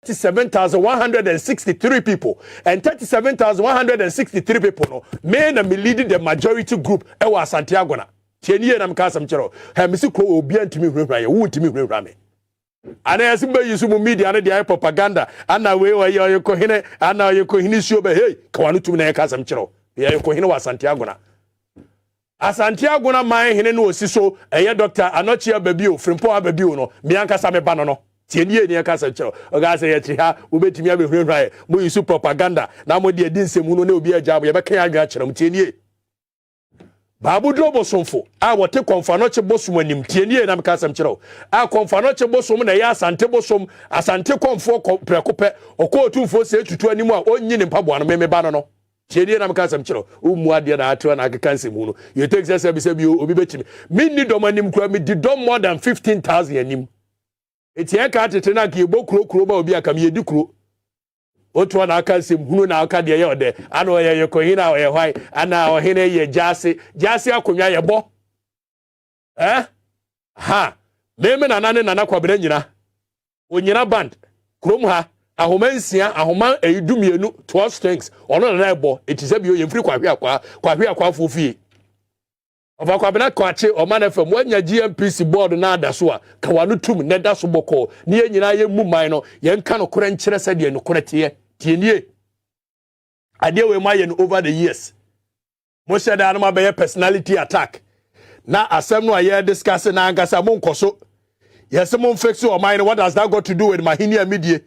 37,163 people. And 37,163 people, no, men are leading the majority group. Ewa Santiago na. Tienye na mkasa mchero. Misi kwa obian timi hwehwanye. Wu timi hwehwame. Ana yasimba yusumu media ana dia propaganda. Ana wewa yoko hine. Ana yoko hini siobe. Hey, kawanu tumi na yakasa mchero. Yoko hine wa Santiago na. Santiago na mai hine no siso. Eye Dr. Anochia Babio. Frimpo Babio no. Mianka same bano no. Tienye ni akasa chero ogase ye tri ha obetimi abehwehwae mo yisu propaganda na mo de nsemu no na obi agya ye beka ya gwa kyerem tienye babu drobo somfo a wote konfano che bosom anim tienye na meka asem kyerem a konfano che bosom na ya asante bosom asante konfo prekope okotumfo se tutu anim a onyi ne mpabo ano meme ba no tienye na meka asem kyerem umu ade na ato na akeka nsemu no you take say bi obi betimi minni dom anim kura mi di dom more than 15,000 anim. Eti eka tete na ki ebo kuro ba obi aka me yedi kuro oto na aka nsem hunu na aka de ye ode ana oye yekohina oye hwai ana ohene ye jase akonwa ye bo ha meme na nane na kwabena nyina onyina band krom ha ahomansia ahoma edumienu 12 strings ono na ebo eti se bi o ye mfiri kwahwe akwa fofie Ova kwa bena kwache o man FM wanya GMPC board na adaso a kawanu tum ne daso boko ne ye nyina ye mu man no ye nka no kore nkyere se de no kore tienie ade we ma ye no over the years mo she da no ma be personality attack na asem no aye discuss na angasa mo nkoso yes mo fix your mind what does that got to do with mahinia media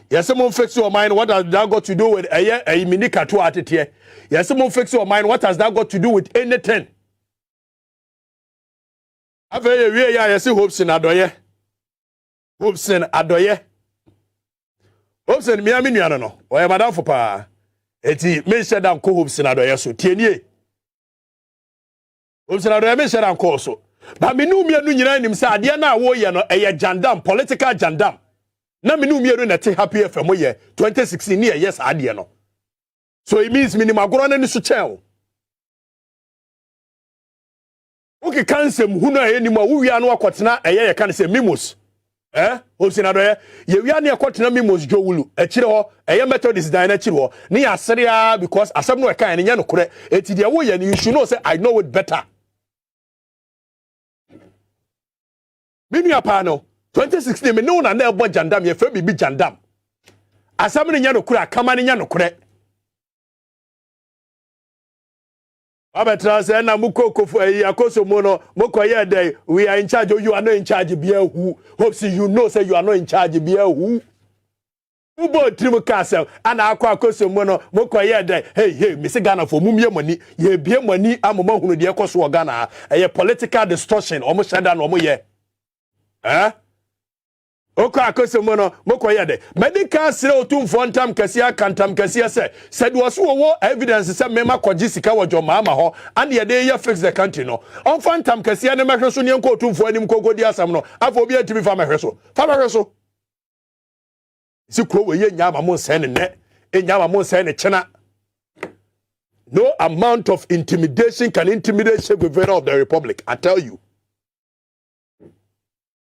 yes mo fix your mind what does that got to do with aye minika to atete yes mo fix your mind what has that got to do with anything. Aveye wie ya yesi Hopeson Adoye. Hopeson Adoye. Hopeson mi ami nuano no. Oye madam fo pa. Eti me sheda nko Hopeson Adoye so. Tienie. Hopeson Adoye me sheda nko so. Ba me nu mienu nyina nim se ade na wo ye no eye jandam, political jandam. Na me nu mienu na te happy FM ye 2016 ne yes ade no. So it means minimum agoro na ni so chen. Okay, cancel huna anymore. We are no akotena eye kan say mimos. Hopeson Adoye. Ye we are ne akotena mimos jowulu. Ekire ho eye Methodist dan na kire ho. Ne asere because asem no kan nya no kore. Eti de wo ye you should know say I know it better. Mimi apa no 2016 me no na na ebo jandam ye fa bibi jandam. Asem ne nya no kore akama ne nya no kore. Abetra say na mukokofu akoso mo no mokoye dey we are in charge you are not in charge bia hu Hopeson you know say you are not in charge bia hu ubo trim castle ana akoso mo no mokoye dey hey me say Ghana for mumye mani ye bie mani amoma hunu de ekoso Ghana political distortion omo shada no omo ye Oko akoso mo no mokoye dey medical sire otumfo ntam kase akantam kase se said was wo evidence say mema kwaji sika wojo maama ho and ye dey fix the country no on fantam kase ne mehweso ne nko otumfo anim kogodi asam no afọ obi atimi fa mehweso si kro we ye nyama mo nse ne nyama mo nse ne chena. No amount of intimidation can intimidate the governor of the republic, I tell you.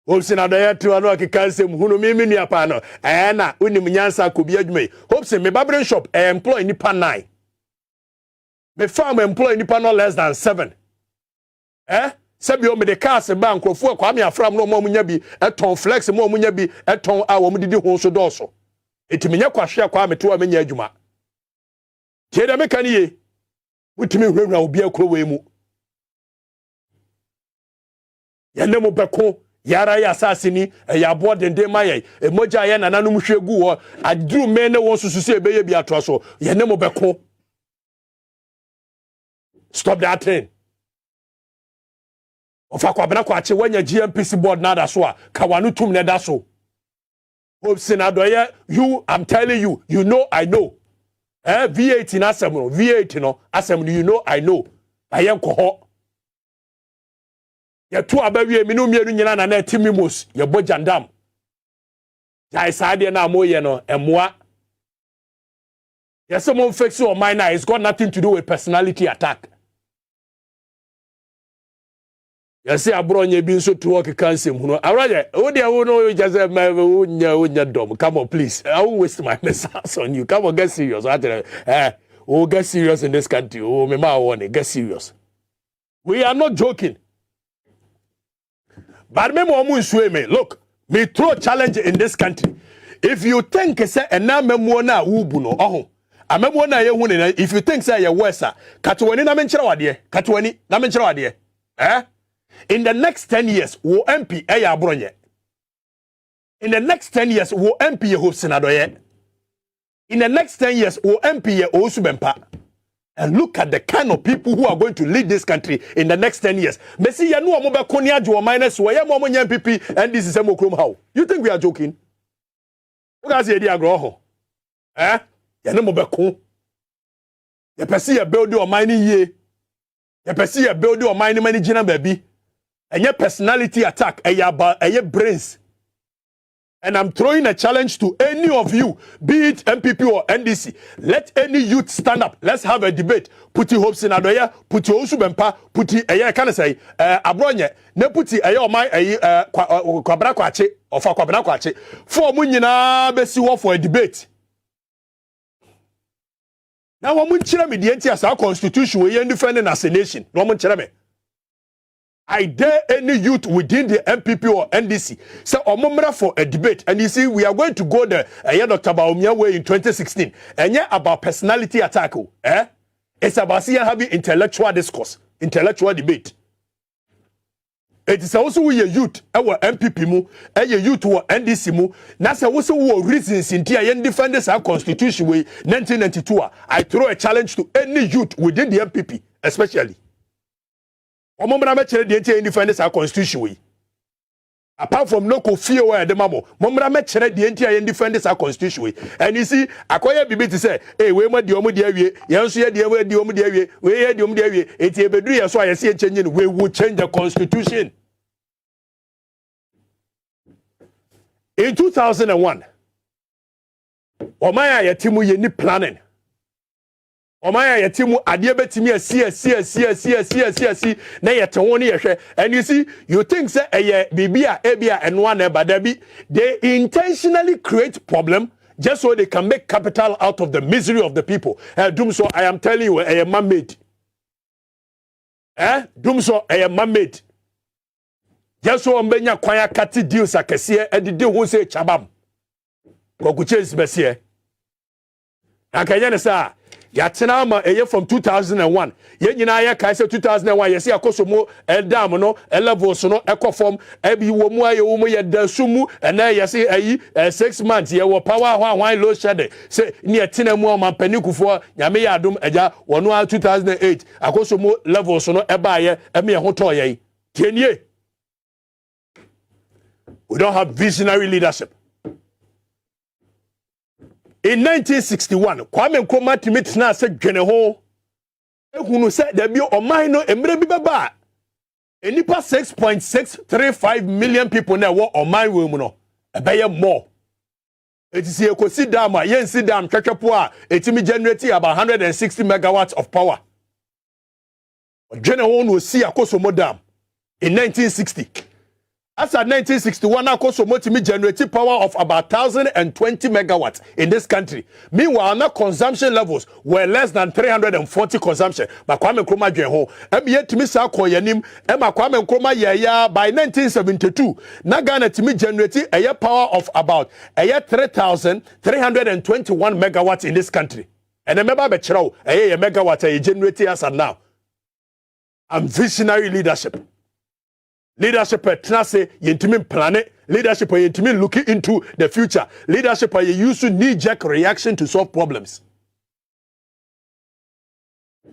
Hopeson Adoye to anu akikansem hunu mimi ni apa no na unim nyansa kobi adwuma Hopeson me barbering shop employ nipa 9 me farm employ nipa no less than 7 sebi o me de cars ba nkrofo akwa me afram no mo munya bi eton flex mo munya bi eton a wo mudidi ho so doso etimi nya kwahwe akwa me to amenya adwuma tie de meka ni ye mutimi hwehwa obi akro we mu yene mo beko yara ya asasini ya Aboa dende maye emoja ya nananum hwegu wo aduru mene won susu ebeye bi atro so ye ne mo beko. Stop that thing. Ofa kwa bena kwa che wanya GMPC board na da so a kawanu tum ne da so. Hopeson Adoye, you I'm telling you, you know I know. V8 na asem no, V8 no asem no, you know I know. Ayen ko ho. Ye tu abawie minu mienu nyina na na timimos ye bojandam jai saade na moye no emoa yes mo fix your mind now it's got nothing to do with personality attack You see Abronye being so to work cancer. Abronye, oh dear, oh no, you just unya dom. Come on, please. I won't waste my message on you. Come on, get serious. Oh, get serious in this country. Oh, me ma want get serious. We are not joking. But me, look, me throw a challenge in this country. If you think say na memona ubuno oh amemona ye hu if you think say you worse katwani na menkyere wade katwani na menkyere wade in the next 10 years wo MP Abronye. In the next 10 years wo MP Hopeson Adoye. In the next 10 years wo MP Osubempa. And look at the kind of people who are going to lead this country in the next 10 years. Messi ya no amoba konia jo minus wo ya mo MPP and this is a mokrom how. You think we are joking? What say dia agro ho? Ya no mo be ko. Ya pese ya build your mining ye. Ya pese ya build your mining money gina baby. And your personality attack your brains. And I'm throwing a challenge to any of you, be it MPP or NDC. Let any youth stand up. Let's have a debate. Puti Hopeson Adoye, puti Osubempa, puti can I say Abronye, ne puti my kwabra kwache or for kwabra kwache. For mu nyina besi wo for a debate. Now wo mu nkyere me de enti asa constitution we defending as a nation. No mu nkyere me. I dare any youth within the MPP or NDC say omomra for a debate. And you see, we are going to go there Dr. Baumia way in 2016. And yeah, about personality attack. It's about having intellectual discourse, intellectual debate. It is also we a youth, our MPP mu, a youth or NDC mu. That's also we reasons in the defenders our constitution way 1992. I throw a challenge to any youth within the MPP, especially. Omomra me chere de independence our constitution we. Apart from no fear where the mamo, momra me chere de independence our constitution we. And you see, akoya bibi to say, hey, we ma di omo di awie, yenso ye di we di omo di awie, we ye di omo di awie, eti ebedru ye so aye se change, we will change the constitution. In 2001, omaya ye timu ye ni planning. Omaya yetimu adie betimi asi na yete woni yehwe. And you see, you think say bibia ebia enwa na badabi, they intentionally create problem just so they can make capital out of the misery of the people. Dumso, I am telling you, man-made. Dumso, man-made. Just so mbenya kwaya kati deals akese edide ho se chabam. Kokuche besie. Akanya sa Yatina ma from 2001. Ye nyina ye kai say 2001 ye say akosomo dam no levels no ekofom ebi wo mu aye wo mu ye dasumu na ye say ayi 6 months ye wo power hwan low shed say ne yatina mu o mampanikufo nyame ya adom agya wono 2008 akosomo levels no eba ye eme ye hoto ye tienie. We don't have visionary leadership. In 1961, Kwame Nkrumah timit na se dwene ho ehunu se da bi oman no emre bi baba enipa 6.635 million people na wo oman we mu no ebeye more. Etisi ekosi dam a yensi dam twetwepo a etimi generate about 160 megawatts of power. Dwene ho no si akosomo dam in 1960. As at 1961, Akosomotimi generated power of about 1,020 megawatts in this country. Meanwhile, our consumption levels were less than 340 consumption. But Kwame Nkrumah Jenho, yet to Mr. Koyanim, Emma Kwame Nkrumah by 1972, Nagana Timi generated a year power of about 3,321 megawatts in this country. And remember, Bechero, a megawatt a generated as of now. And visionary leadership. Leadership say yentimi plan leadership yentimi looking into the future. Leadership you use to knee-jerk reaction to solve problems.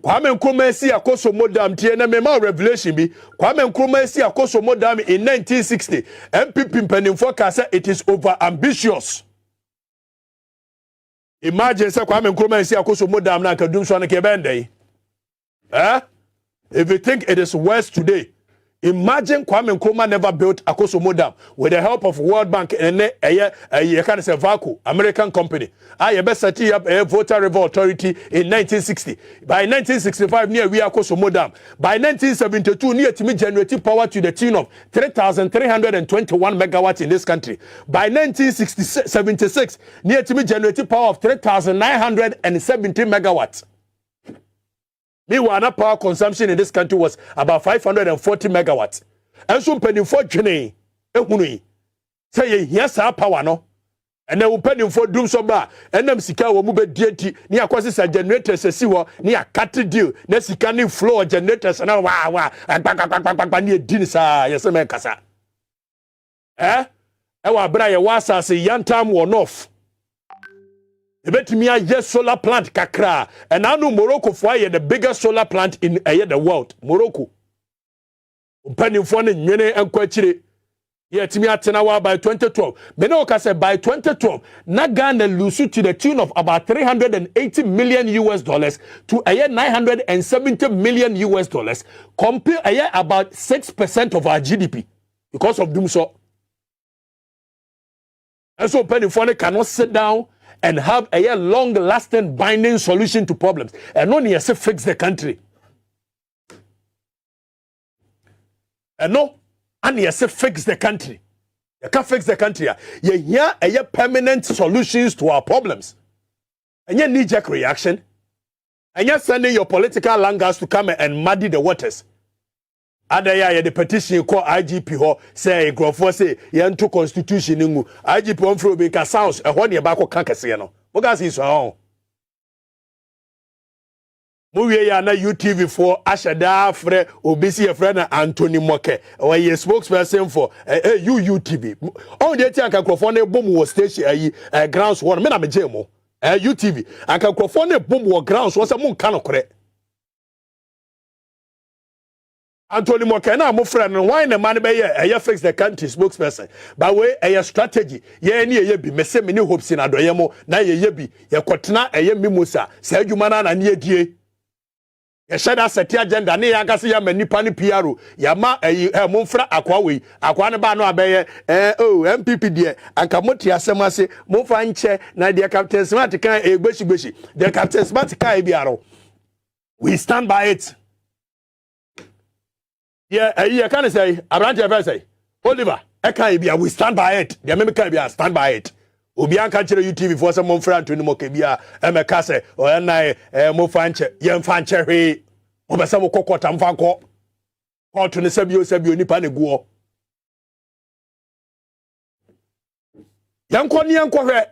Kwame Nkrumah si akosomo dam tie na mema revelation bi. Kwame Nkrumah si akosomo dam in 1960. MPP mpanimfo ka say it is over ambitious. Imagine say Kwame Nkrumah si akosomo dam na kadum so na ke bende. If you think it is worse today, Imagine Kwame Nkrumah never built Akosombo Dam with the help of World Bank and you can say Vaco, American company. I best set up a voter revolt authority in 1960. By 1965, near we Akosombo Dam. By 1972, near to me generating power to the tune of 3,321 megawatts in this country. By 1976, near to me generating power of 3,970 megawatts. Meanwhile, power consumption in this country was about 540 megawatts. And so, penny for Jenny, say, yes, our power, no. And then we penny for doom so bad. And then Sika will move a deity near causes a generators, a sewer near cattle deal, Nessicani floor generators, and and near Dinsa, yes, America. Our brother was as a young time worn off. Ebetimi yes solar plant kakra and now Morocco for the biggest solar plant in the world. Morocco. Penny for the nyene enkwachire. Yetimi atenawa by 2012. Menoka said by 2012, Nagana lose to the tune of about 380 million US dollars to a year 970 million US dollars. Compare a year about 6% of our GDP because of doom so. And so Penny Phone cannot sit down and have a long-lasting binding solution to problems. And only as fix the country. And no, and yes, fix the country. You can't fix the country. You hear a permanent solutions to our problems. And you knee-jerk reaction. And you're sending your political langars to come and muddy the waters. Adaya the petition call IGP ho say grofo say yanto constitution ngu IGP on fro be ka sounds e ho ne ba ko kankase no boga si so ho mo wie ya na UTV for ashada fre obisi e fre na Anthony Moke o ye spokesperson for UTV on dey ti aka grofo na bom wo station ayi grounds one me na me jemo UTV aka grofo na bom wo grounds wo say mo nka no kore Anthony Mokena, my friend, and why the man be a fix the country spokesperson. By way a strategy, ye ni ye be mese many Hopeson Adoye mo na ye bi ye kwatena eye mimosa say adwuma na ne die. Ye shada set agenda ne ya gase ya manipa ne PRO ya ma momfra akwa we akwa ne ba no abeye MPP de anka moti asem ase momfa nche na de Captain Smart kan egbeshi the Captain Smart kan biaro. We stand by it. Yeah, you can say, Abronye ever say, Oliver, I can't be, we stand by it. The American be stand by it. Obian can't tell you TV for some more friend to no Mokebia, Emekase, or Anai, Mofanche, Yan Fanche, Obasamo Coco Tamfanco, or to the Sabio Nipaniguo. Yankwo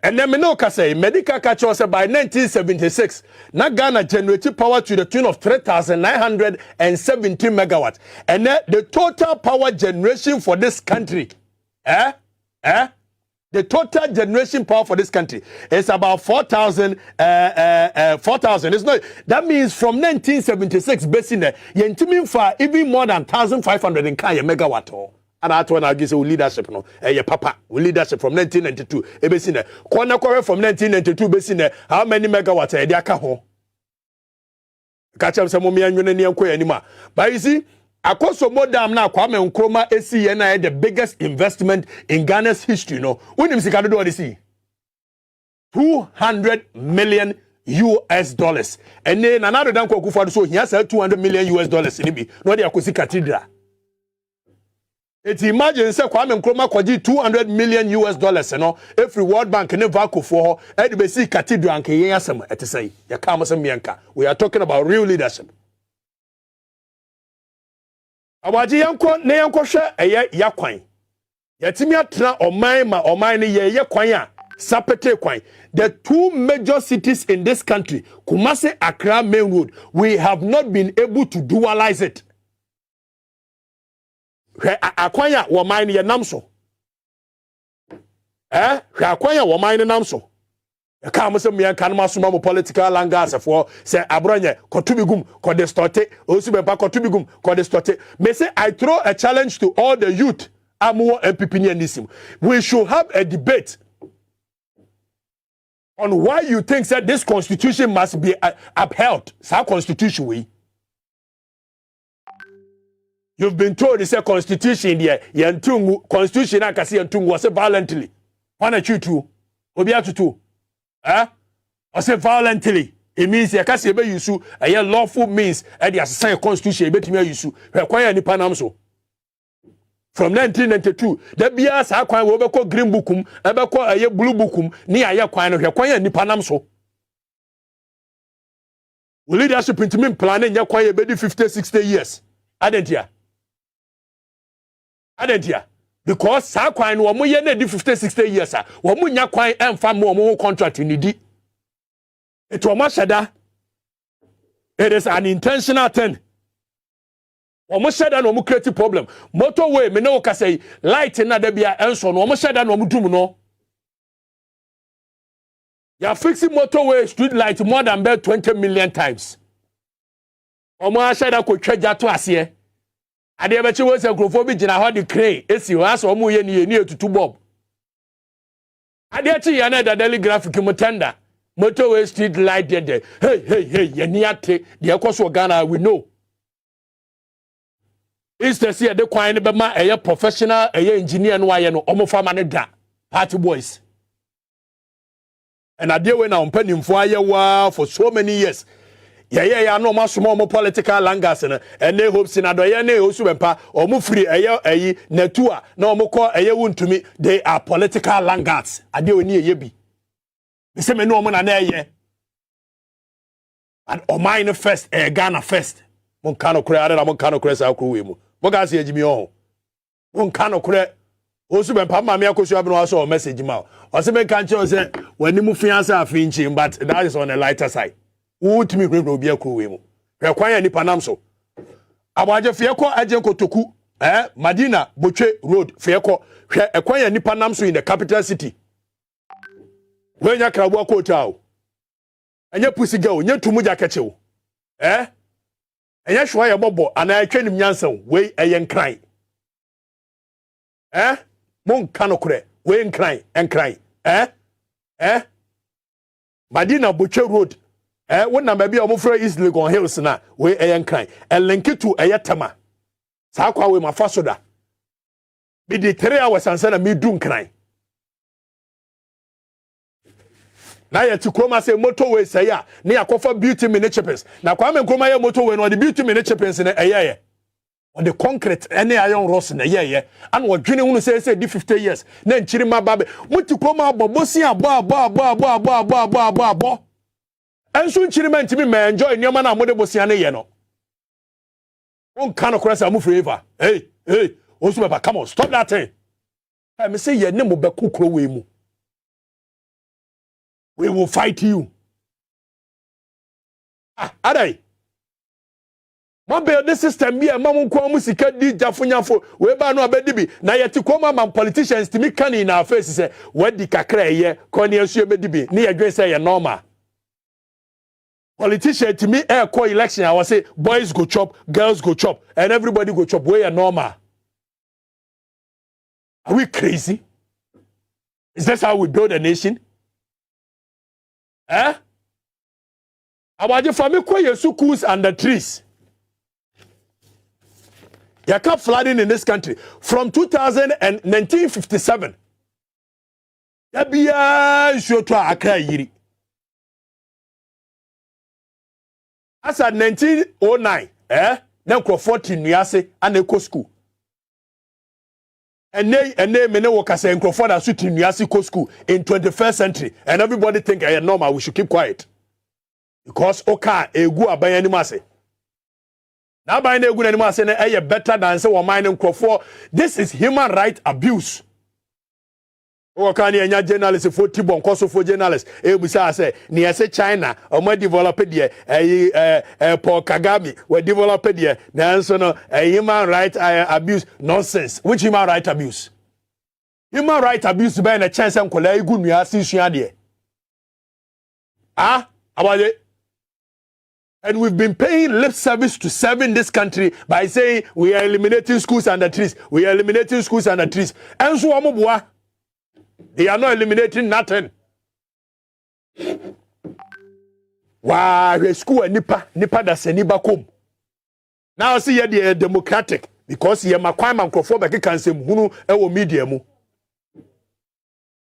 and then Menoka say medical catch by 1976 na Ghana generated power to the tune of 3,970 megawatts and then the total power generation for this country the total generation power for this country is about 4,000 it's not that means from 1976 basing there yentimi for even more than 1,500 in kaya megawatt. And that's when I give you leadership, no. Papa, leadership from 1992. Ebesine. Corner from 1992. Besine. How many megawatts? Diakaho. Catch up some mommy and you anymore. But you see, Akosombo Dam now, Kwame Nkrumah SCNI the biggest investment in Ghana's history, no. When you see, can do what you see? 200 million US dollars. And then another damn Kokufa, so he has 200 million US dollars in it. No, they are cathedral. It's imagine say Kwame Nkrumah kwaji 200 million US dollars no every World Bank ne vaco for her be see cathedral and yen asem et say ya ka masem mienka. We are talking about real leadership. Awaji yanko ne yanko hwe eye yakwan yatimi atena oman ne ye kwan a sapete kwan. The two major cities in this country, Kumasi, Accra main road, we have not been able to dualize it. Akwanya wo mine ye namso akwanya wo mine namso e ka mo se me kan ma so mo political langas for say Abronye kotubigum ko distorte osu be pa kotubigum ko distorte me say I throw a challenge to all the youth amu MPP nianism. We should have a debate on why you think that this constitution must be upheld. Sa constitution we You've been told it's a constitution there. Yantungu constitution akasi yantungu was violently. Wana chutu. Obia tutu. I say violently. It means yakasi ebe yusu a lawful means and the assign constitution ebe timi yusu. Require ni panamso. From 1992, the bia sa kwan we be green bookum, ebe ko aye blue bookum, ni aye kwan no hwekwan ni panamso. We leadership intimi planning nya kwan ye be 50-60 years. Adentia. Because sa kwan no mo ye na di 50-60 years a wo mo nya kwan emfa mo contract ni di. It is an intentional thing. Omo sheda no mo create problem. Motorway me no ka say light na da bia enso no omo sheda no mo dum no. You are fixing motorway street light more than 20 million times. Omo sheda ko twaja to ase. Ade be che wo se krofo bi gina ho de crane esi ho aso omo ye ni etutu bob. Ade che ya na da daily graphic mo tender. Motorway street light there. Hey, yeniate the ekoso Ghana we know. Instead see the kwan be ma professional engineer no aye no omo farmer ne da party boys. And ade we na mpanimfo aye wa for so many years. Ya no ma so mo political langas no ene Hopeson Adoye ne osubempa omo free natua na omo ko wuntumi they are political langas. Ade we ni bi. Say me no na ye. And o mine first Ghana first. Mon kano kure are na mon kano kure sa kru we mu. Mo ga se ejimi on. Mon kano kure osu be pa ma me akosu abi no so message ma. O se me kan che o se wani mu fiance afinchi but that is on a lighter side. Wut me kure obi akru we mu. Hwe kwan ya nipa nam so. Abaje fie ko aje kotoku Madina Botwe Road fie ko hwe ekwan ya nipa nam so in the capital city. When ya krabu akota o anya pusi ga o nya tumu ja keche o anya hwa ya bobo ana atwanim nyansan we eyen kran mon kanokre we enkran Madina Butcher Road wona mabi o mo fra East Legon Hills na we eyen kran link to eyetama sa kwa we mafasoda bi di 3 hours ansana mi dun kran. Na ya ti kroma say motorway say ya na yakofa beauty minichepens na kwa me kroma ya motorway no the beauty minichepens na eyeye on the concrete any iron rods na eyeye and wo dwene hunu say di 50 years na nchiri mababe muti kroma abobosi abo enso nchiri ma ntimi ma enjoy nioma na amode bosia na ye no on kan okra say mu forever hey osu baba come on stop that thing I me say ye ne mo be kokro we mu. We will fight you. Adai. Mo build this system bi e mamu kwa mu sika di jafunyafo we ba no abedi bi na yeti koma man politicians timi kan in our face say we di kakra eye ko ne asu ebedi bi ne yedwen say ye normal. Politician timi call election I was say boys go chop, girls go chop and everybody go chop we are normal. Are we crazy? Is that how we build a nation? Abaje family kwa yesu schools under trees. You kept flooding in this country from 2000 and 1957. Yabia shoto Accra yiri. As at 1909, na ko 14 nuase and eco school. And they mene wakase Nkrofo da suti nuase eco school in 21st century and everybody think I normal we should keep quiet. Because oka egu aban anim ase. Na aban egu anim ase na eye better than say wo man Nkrofo. This is human right abuse. O ka ni anya journalist for Tibon koso for journalist ebusa say ni ese China o mo develop there Paul Kagame we develop there na so no human right abuse nonsense. Which human right abuse? Human right abuse by na chance nkola egu nua asisua there. About it. And we've been paying lip service to serving this country by saying we are eliminating schools under trees. We are eliminating schools under trees. And so amobua. They are not eliminating nothing. Wow, school nipa da seniba kom. Now see the democratic. because ye makwan mankofo be keka nsem hunu e media mu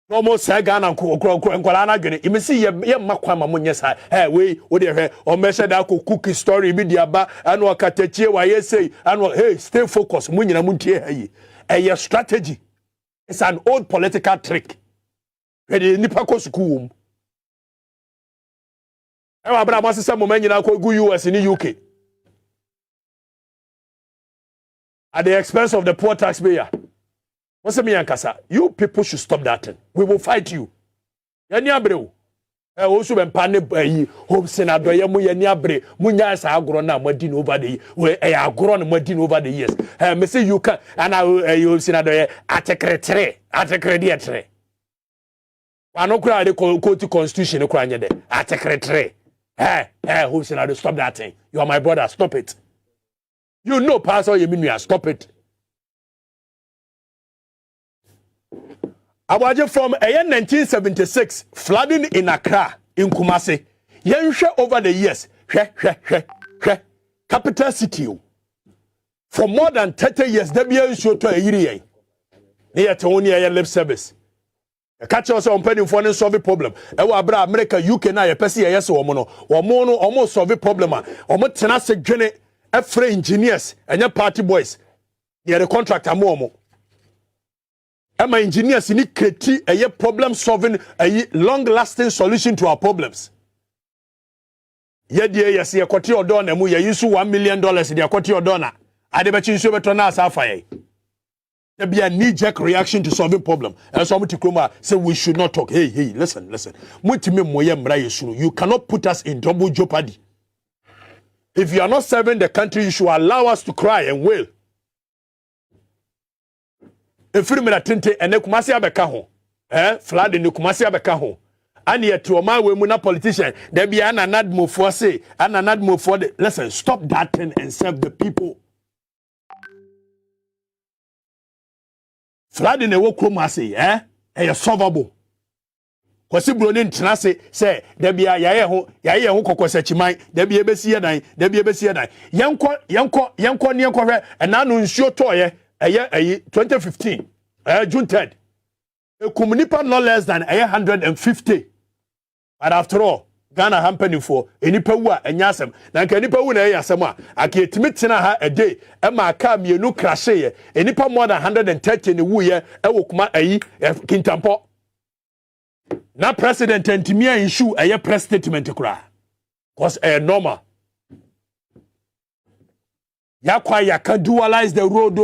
no mo say Ghana nkwala na dwene imisi ye makwan ma monye sa we wo de hwe o meshe da ko cookie story bi dia ba anu Okatakyie wa ye say anu hey stay focused munyina muntie hayi a strategy. It's an old political trick. Ready nipa ko school. E wa bra mo sese mo manyina ko gu US in the UK. At the expense of the poor taxpayer. What's me yankasa? You people should stop that thing. We will fight you. Yani abreu. Also ben pane Hopeson Adoye mu yani abre munya sa agro na madin over the we agro na madin over the years. Me say you can and Hopeson Adoye atekretre. Wano kura de quote constitution kura nye de atekretre. Hopeson Adoye, stop that thing. You are my brother, stop it. You know Pastor Yeminuya, stop it. Awaje from 1976 flooding in Accra in Kumasi. Yenhwe over the years. Capital city. For more than 30 years there be show to a year. Near to only a lip service. A catch us on penny for solve problem. Ewa abra America UK na ye pesi yes wo no. Wo mo no almost solve problem. Omo tena se dwene efre engineers enya party boys. Ye the contractor mo. Emma engineers need create a problem solving a long lasting solution to our problems. Yet yes, ye kwati odona mu ye use $1 million de kwati odona. Adebechi so beto na asafa. There be a knee-jerk reaction to solving problem. And so Muti say we should not talk. Hey, listen. You cannot put us in double jeopardy. If you are not serving the country, you should allow us to cry and wail. Efiri me na tente ene Kumasi abeka ho flood in Kumasi abeka ho ani eto ma we mu na politician there be ananad mofo say ananad mofo listen, stop that thing and serve the people. Flood in ewo Kumasi e solvable kwasi broni ntena say there be yaye ho kokosachiman there be ebesi yedan yenko ne hwe enanu nsuo toye 2015 June 3rd. A communipa no less than 150. But after all, Ghana hampering for any pewa and yasem. Nanka nipa wuna yasema. Aki etimitina ha a day. Emma ka mienu crashe. Enipa more than 130 ni wuye. Ewo kuma kintampo. Na president entimia issue a press statement kura. Cause normal. Yakwa yaka dualize the road,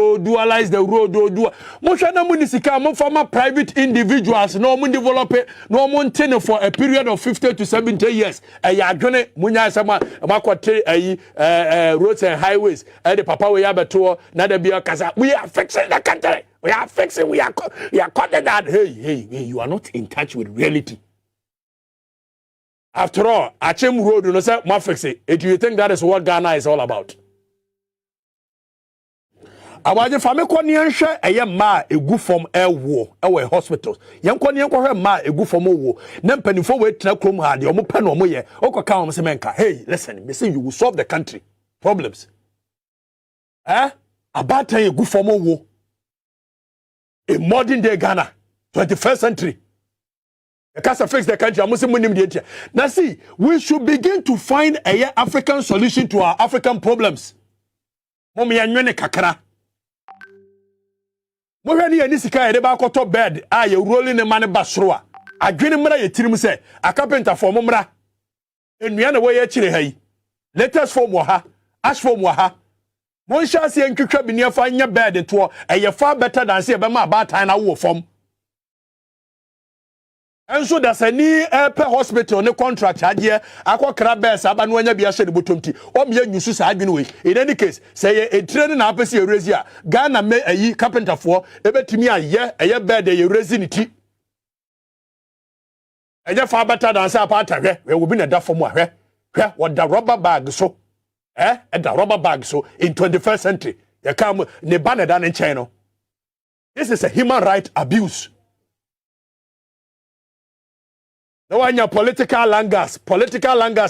Moshana munisika, mo former private individuals, no mun develop it, no mun tenure for a period of 50 to 70 years. Yagone, munya sama, makwate, roads and highways, the papa we have a tour, nada be a casa. We are fixing the country. We are calling that. Hey, you are not in touch with reality. After all, Achem Road, you know, say, ma fix it. Do you think that is what Ghana is all about? Awaje fame ko ne nhwe eye ma egu from ewo ewe hospitals yenko ne hwe ma egu from wo na mpanifo we tena krom ha de omo pe no omo ye okoka omo se menka hey listen me say you will solve the country problems about time egu from wo in modern day Ghana 21st century the can't fix the country omo se munim de tia now see we should begin to find a African solution to our African problems momi anwene kakra. Mohwani ani sika ede ba koto bed ye rolling the money basroa adwene mra ye tirim se a carpenter for momra enua na we ye kire hai latest form wa ha ash form wa ha mon sha se entwetwa bi ne fa nya bed to ye far better than say be ma ba tan na wo form enso da sani per hospital ne contract agie akokra bes aba no anya bia hye de botomti o me nyusu sa adwene we in any case say e training na apese e rezi a Ghana me ayi carpenter for ebetimi aye bed e rezi ni ti enye fa better than say apata hwe we will be na da form a hwe what the rubber bag so and the rubber bag so in 21st century you come ne banada ne nchen. This is a human right abuse. No one your political langas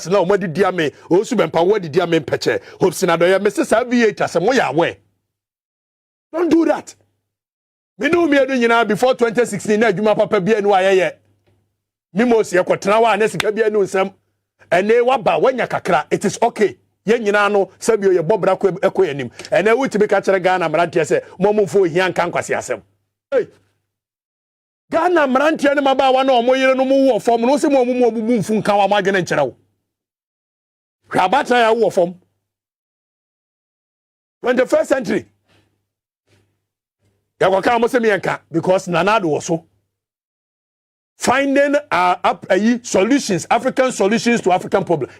no mo di diame o su bempa wo di diame peche Hopeson Adoye Mrs. Aviator se mo ya we Don't do that. Me know me do nyina before 2016 na adwuma papa bia nu ayeye. Me mo se ekotena wa na sika bia nu nsam. Ene waba wanya kakra. It is okay. Ye nyina no sabio ye bobra ko ekoyanim. Ene wutimi ka kire Ghana mrantie se momfo hia nka nkwase asem. Hey. Ghana mrantie ne maba wa na omoyire no mu wo fom no se mo mu obubu mfu nka wa madwene nkire wo. Hwabata ya wo fom. 21st century. Yakwaka mo se me nka because Nanado was so finding solutions, African solutions to African problems.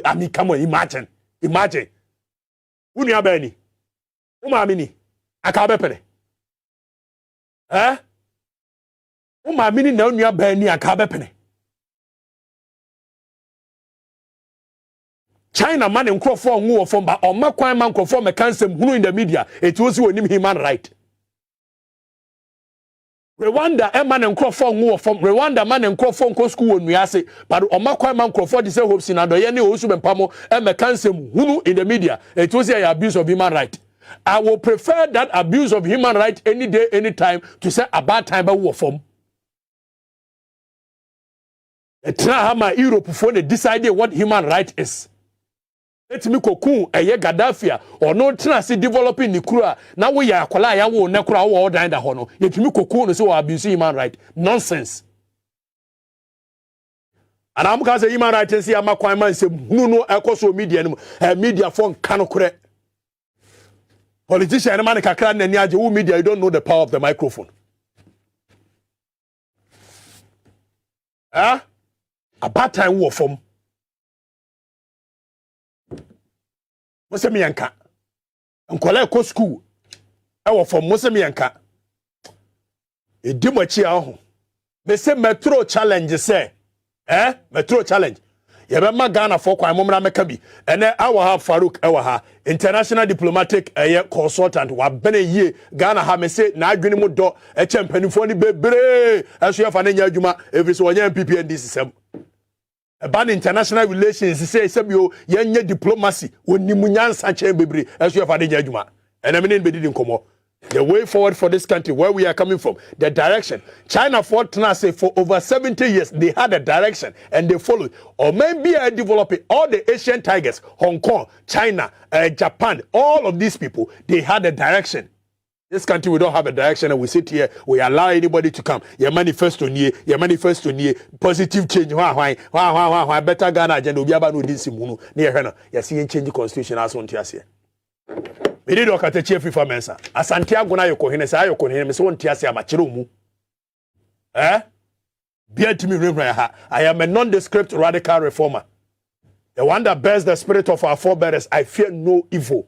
I mean, come on, imagine. Uni abeni. Uma amini. Akabe pene. Uma amini na uni abeni akabe pene. China man in Crawford ngu ofom ba oma kwan man Crawford me cancel hunu in the media. It was when him human right. Rwanda man and Crawford ngu from Rwanda man and Crawford ko school onu ase but omakwa man Crawford dey say Hopeson Adoye ne osu bempamo e me cancel hunu in the media. It was a abuse of human right. I will prefer that abuse of human right any day any time to say a bad time ba wo form. Etrahama Europe for they decided what human right is. Let me kokun eye Gaddafi or no trans developing the crew. Now we are akola ya wo ne kura wo dan da ho no. Yetumi kokun no so abuse human right. Nonsense. And I'm going to say human right and see am kwan man say no ekoso media no media phone kan kure. Politician man kakra na ni age wo media you don't know the power of the microphone. A bad time wo form. Mose me yanka nkola ko school e wo from mose me yanka e di machi aho me se metro challenge say metro challenge ye be ma Ghana for kwan momra meka bi ene awa ha Farouk e wa ha international diplomatic consultant wa bene yie Ghana ha me se na adwene mu do e champanifo ni bebre aso ya fa na nya adwuma every so wonya MPP and this sem about international relations say sebio yenye diplomacy onimunyansa chen bebre aso yafa de adwuma enamine be didin komo the way forward for this country where we are coming from the direction China fought say for over 70 years they had a direction and they followed or maybe developing all the Asian tigers Hong Kong China Japan all of these people they had a direction. This country, we don't have a direction and we sit here, we allow anybody to come. Your manifesto nie, positive change, why, better Ghana agenda, we have no disimunu, near her, you see, change the constitution as on Tiasia. We did Okatakyie Afrifa mensa. As Santiago na yoko hine, sa yoko hine, so on Tiasia machirumu. Bear to me, I am a nondescript radical reformer. The one that bears the spirit of our forebears, I fear no evil.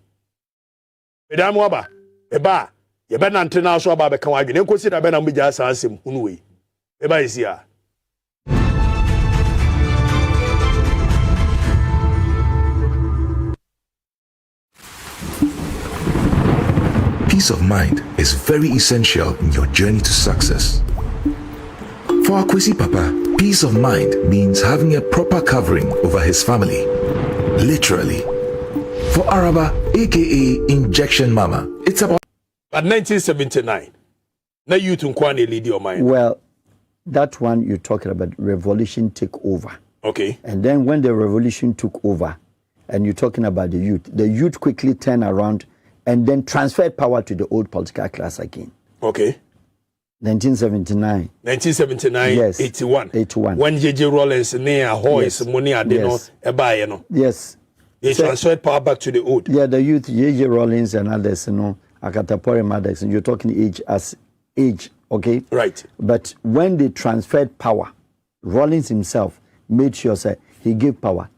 Madam Waba, Eba. You better not tell us about the Kawagi. You consider better be just answering Hunui. Eba is here. Peace of mind is very essential in your journey to success. For Akwesi Papa, peace of mind means having a proper covering over his family. Literally. For Araba, aka Injection Mama, it's about. But 1979, na youth unkwane lead your mind. Well, that one you're talking about revolution take over. Okay. And then when the revolution took over, and you're talking about the youth quickly turned around and then transferred power to the old political class again. Okay. 1979. 1979, yes. 81. 81. When J.J. Rollins, Nea Hoyes, Money Adeno, Ebayeno. Yes. They transferred power back to the old. Yeah, the youth, J.J. Rollins and others, Akatapori Maddox, and you're talking age, okay? Right. But when they transferred power, Rollins himself made sure that he gave power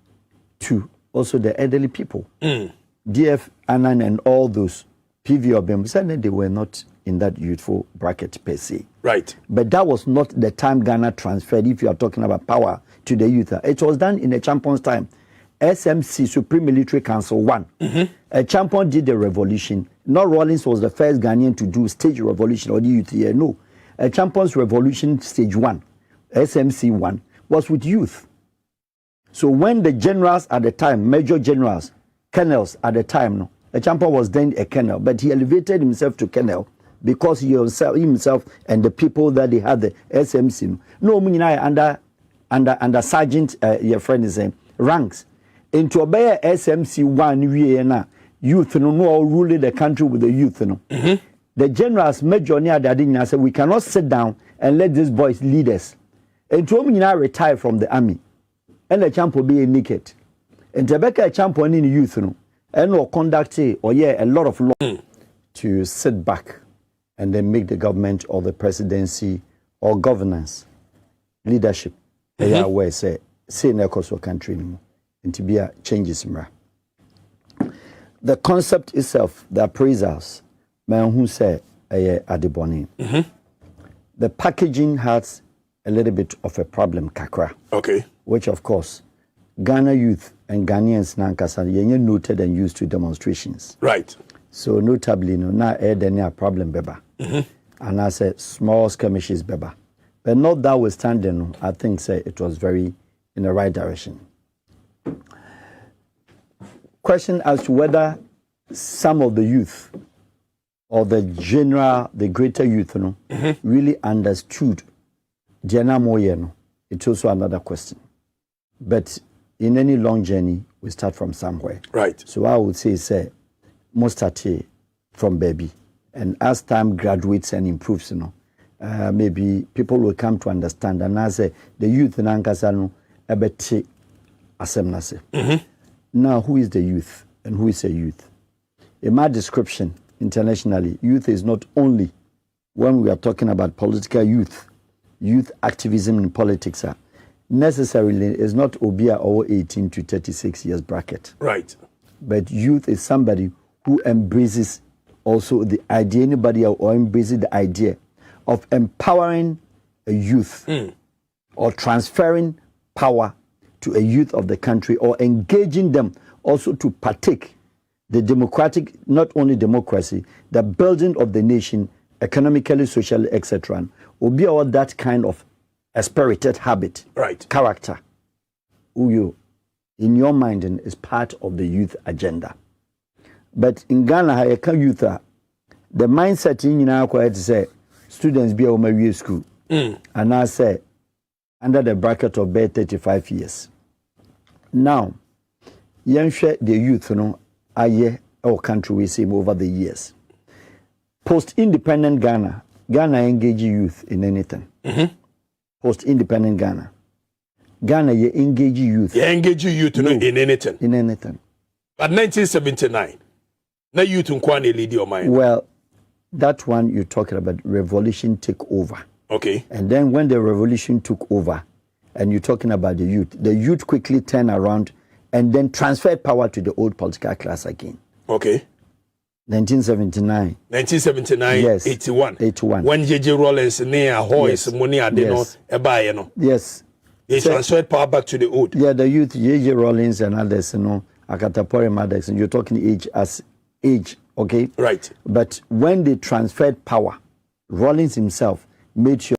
to also the elderly people. DF, Annan, and all those PV Obem said that they were not in that youthful bracket per se. Right. But that was not the time Ghana transferred, if you are talking about power to the youth. It was done in the Champions time. SMC, Supreme Military Council 1. A champion did the revolution. Not Rollins was the first Ghanaian to do stage revolution or the youth here. No. A champion's revolution stage 1, SMC 1, was with youth. So when the generals at the time, major generals, colonels at the time, Echampo was then a colonel, but he elevated himself to colonel because he himself and the people that they had the SMC. No, under sergeant, your friend is saying, ranks. Into obey SMC 1 na youth no ruling the country with the youth. No. The generals, major near the said, we cannot sit down and let these boys lead us. And to now retire from the army. And the champ will be naked. And Rebecca champion in youth, no, and or conduct a lot of law to sit back and then make the government or the presidency or governance leadership. They are where say in the course of country anymore. And to be a changes in the concept itself, the appraisals, man who say Adiboni. The packaging has a little bit of a problem, kakra. Okay. Which of course Ghana youth and Ghanaians nankasa yenye noted and used to demonstrations. Right. So notably no na there problem beba. And I said small skirmishes beba. But not that withstanding, I think say it was very in the right direction. Question as to whether some of the youth or the greater youth, really understood Diana Moyeno. It's also another question. But in any long journey, we start from somewhere. Right. So I would say, most start from baby. And as time graduates and improves, maybe people will come to understand. And I say, the youth in Ankasano, a bit asemnase. Now, who is the youth and who is a youth? In my description, internationally, youth is not only, when we are talking about political youth activism in politics, necessarily is not Obia or 18 to 36 years bracket. Right. But youth is somebody who embraces also the idea, anybody or embraces the idea of empowering a youth or transferring power to a youth of the country or engaging them also to partake the democratic, not only democracy, the building of the nation, economically, socially, etc. Will be all that kind of a spirited habit, right? Character, who you, in your mind, is part of the youth agenda. But in Ghana, I can youth, the mindset in now to say students be over school, and I say under the bracket of bare 35 years. Now, young share the youth, our country we see over the years. Post-independent Ghana engage youth in anything. Post-independent Ghana you engage youth. You engage youth in anything. In anything. But 1979, na youth unkwane lead your mind. Well, that one you're talking about revolution take over. Okay. And then when the revolution took over, and you're talking about the youth quickly turned around and then transferred power to the old political class again. Okay. 1979. 1979, yes. 81. When J.J. Rollins near Hoyes, Money Adeno, Ebayeno. Yes. They transferred power back to the old. Yeah, the youth, J.J. Rollins and others, Akatapore Maddox, and you're talking age, okay? Right. But when they transferred power, Rollins himself made sure